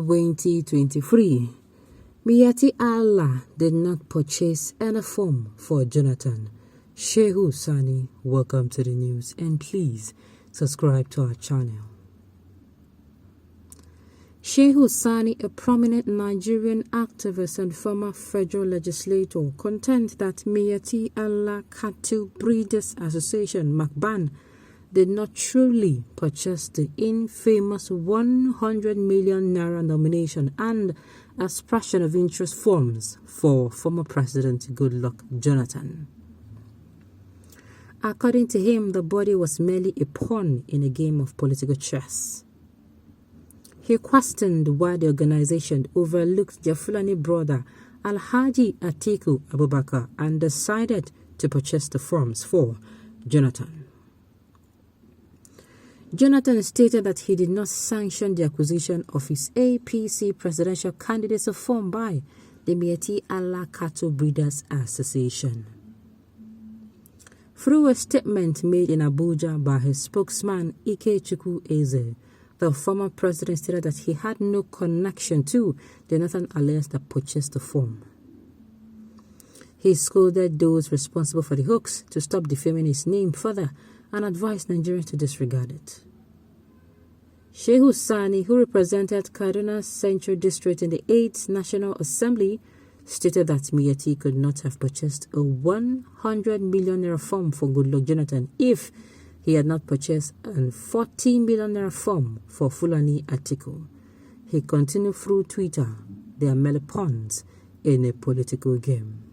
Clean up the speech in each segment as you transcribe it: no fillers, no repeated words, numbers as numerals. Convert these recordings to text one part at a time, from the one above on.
2023. Miyetti Allah did not purchase any form for Jonathan. Shehu Sani, welcome to the news and please subscribe to our channel. Shehu Sani, a prominent Nigerian activist and former federal legislator, contends that Miyetti Allah Cattle Breeders Association (MACBAN) did not truly purchase the infamous 100 million naira nomination and expression of interest forms for former President Goodluck Jonathan. According to him, the body was merely a pawn in a game of political chess. He questioned why the organization overlooked their Fulani brother Alhaji Atiku Abubakar and decided to purchase the forms for Jonathan. Jonathan stated that he did not sanction the acquisition of his APC presidential candidacy form by the Miyetti Allah Cattle Breeders Association. Through a statement made in Abuja by his spokesman Ikechukwu Eze, the former president stated that he had no connection to the Northern Alliance that purchased the form. He scolded those responsible for the hoax to stop defaming his name further and advised Nigerians to disregard it. Shehu Sani, who represented Kaduna Central District in the 8th National Assembly, stated that Miyetti could not have purchased a 100 million naira form for Goodluck Jonathan if he had not purchased a 40 million naira form for Fulani Atiku. He continued through Twitter, "They are merely pawns in a political game."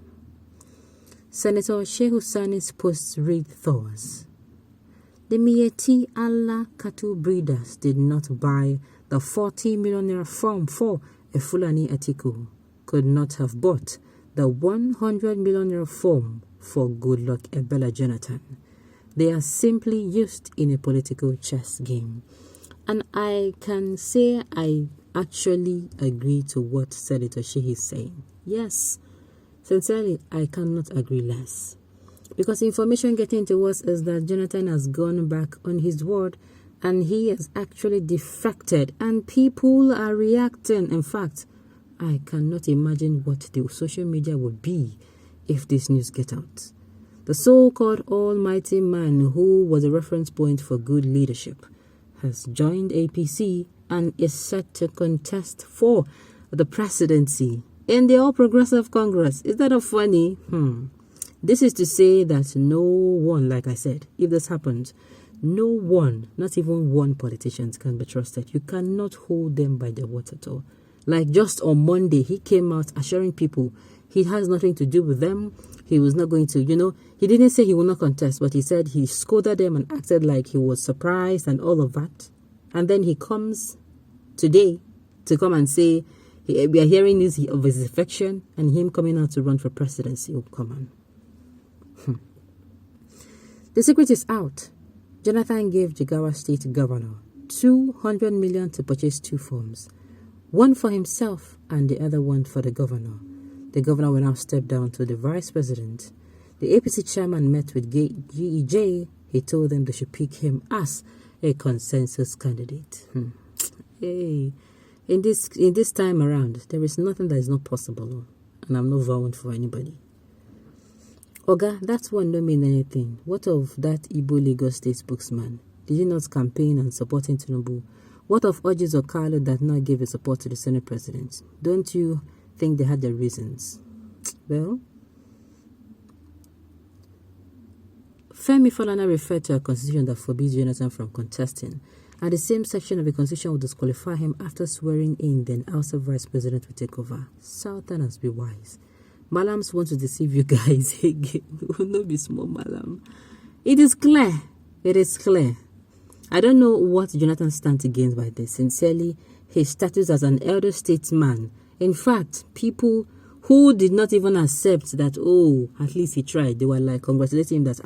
Senator Shehu Sani's posts read thus: "The Miyetti Allah Cattle Breeders did not buy the 40 million naira form for a Fulani Atiku, could not have bought the 100 million naira form for Goodluck Ebele Jonathan. They are simply used in a political chess game." And I can say I actually agree to what Senator Shehu is saying. Yes, sincerely, I cannot agree less. Because information getting to us is that Jonathan has gone back on his word and he has actually defected and people are reacting. In fact, I cannot imagine what the social media would be if this news gets out. The so-called almighty man who was a reference point for good leadership has joined APC and is set to contest for the presidency in the All Progressive Congress. Is that funny? This is to say that no one, like I said, if this happens, no one, not even one politician can be trusted. You cannot hold them by the water at all. Like just on Monday, he came out assuring people he has nothing to do with them. He was not going to, he didn't say he will not contest, but he said he scolded them and acted like he was surprised and all of that. And then he comes today to come and say, we are hearing news of his defection and him coming out to run for presidency. Oh, come on. The secret is out. Jonathan gave Jigawa State Governor 200 million to purchase 2 forms, one for himself and the other one for the governor. The governor will now step down to the vice president. The APC chairman met with GEJ. He told them they should pick him as a consensus candidate. Hey, in this time around, there is nothing that is not possible, and I'm not vowing for anybody. Oga, that one don't mean anything. What of that Igbo Lagos State spokesman? Did he not campaign and supporting Tinubu? What of Orji's Okalo that not gave his support to the Senate president? Don't you think they had their reasons? Well, Femi Falana referred to a constitution that forbids Jonathan from contesting, and the same section of the constitution will disqualify him after swearing in, then House Vice President will take over. Southerners, be wise. Malams want to deceive you guys again. No be small malam. It is clear. It is clear. I don't know what Jonathan stands against by this. Sincerely, his status as an elder statesman. In fact, people who did not even accept that, oh, at least he tried, they were like congratulating him that,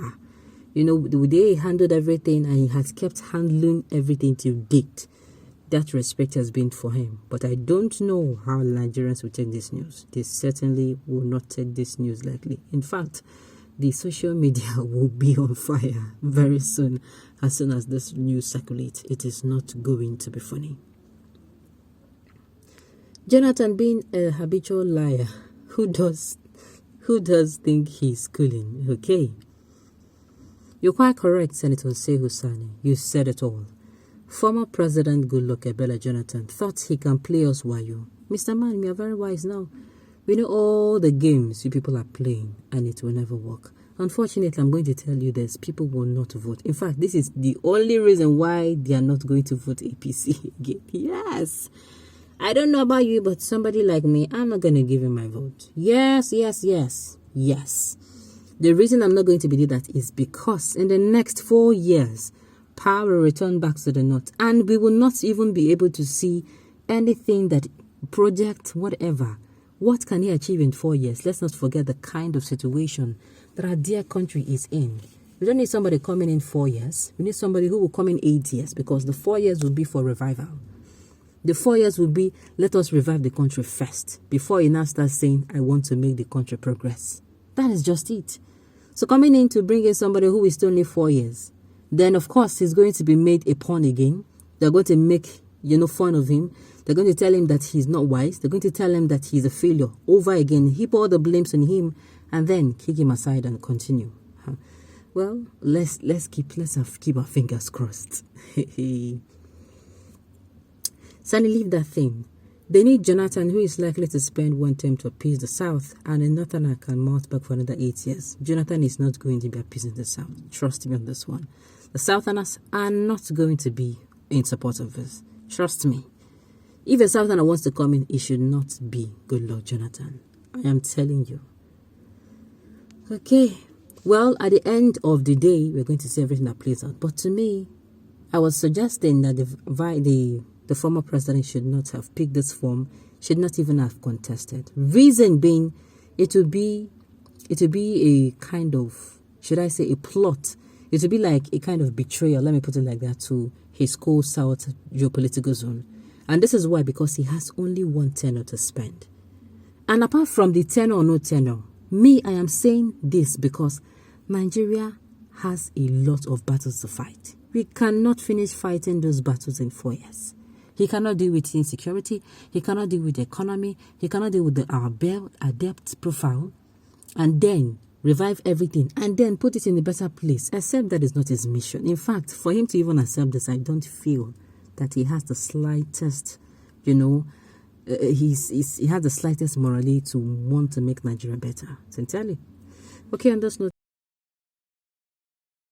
they handled everything and he has kept handling everything till date. That respect has been for him. But I don't know how Nigerians will take this news. They certainly will not take this news lightly. In fact, the social media will be on fire very soon as this news circulates. It is not going to be funny. Jonathan, being a habitual liar, who does think he's schooling, okay? You're quite correct, Senator Shehu Sani. You said it all. Former President Goodluck Ebele Jonathan thought he can play us wayo. Mr. Man, you are very wise now. We know all the games you people are playing, and it will never work. Unfortunately, I'm going to tell you this. People will not vote. In fact, this is the only reason why they are not going to vote APC again. Yes. I don't know about you, but somebody like me, I'm not going to give him my vote. Yes. The reason I'm not going to believe that is because in the next 4 years, power will return back to the north, and we will not even be able to see anything that project, whatever. What can he achieve in 4 years? Let's not forget the kind of situation that our dear country is in. We don't need somebody coming in 4 years. We need somebody who will come in 8 years, because the 4 years will be for revival. The 4 years will be, let us revive the country first, before he now starts saying, I want to make the country progress. That is just it. So coming in to bring in somebody who is still only 4 years, then of course he's going to be made a pawn again. They're going to make, fun of him. They're going to tell him that he's not wise. They're going to tell him that he's a failure over again, heap all the blames on him, and then kick him aside and continue. Well, let's keep our fingers crossed. Sani, leave that thing. They need Jonathan, who is likely to spend 1 term to appease the South, and a Northerner can mount back for another 8 years. Jonathan is not going to be appeasing the South. Trust me on this one. The Southerners are not going to be in support of this. Trust me. If a Southerner wants to come in, it should not be Goodluck Jonathan. I am telling you. Okay. Well, at the end of the day, we're going to see everything that plays out. But to me, I was suggesting that the former president should not have picked this form, should not even have contested. Reason being, it would be a kind of, should I say, a plot. It would be like a kind of betrayal, let me put it like that, to his core South geopolitical zone. And this is why, because he has only 1 tenure to spend. And apart from the tenure or no tenure, I am saying this because Nigeria has a lot of battles to fight. We cannot finish fighting those battles in 4 years. He cannot deal with insecurity. He cannot deal with the economy. He cannot deal with our debt profile. And then revive everything. And then put it in a better place. Except that is not his mission. In fact, for him to even accept this, I don't feel that he has the slightest, he has the slightest morality to want to make Nigeria better. Sincerely. Okay, on this note.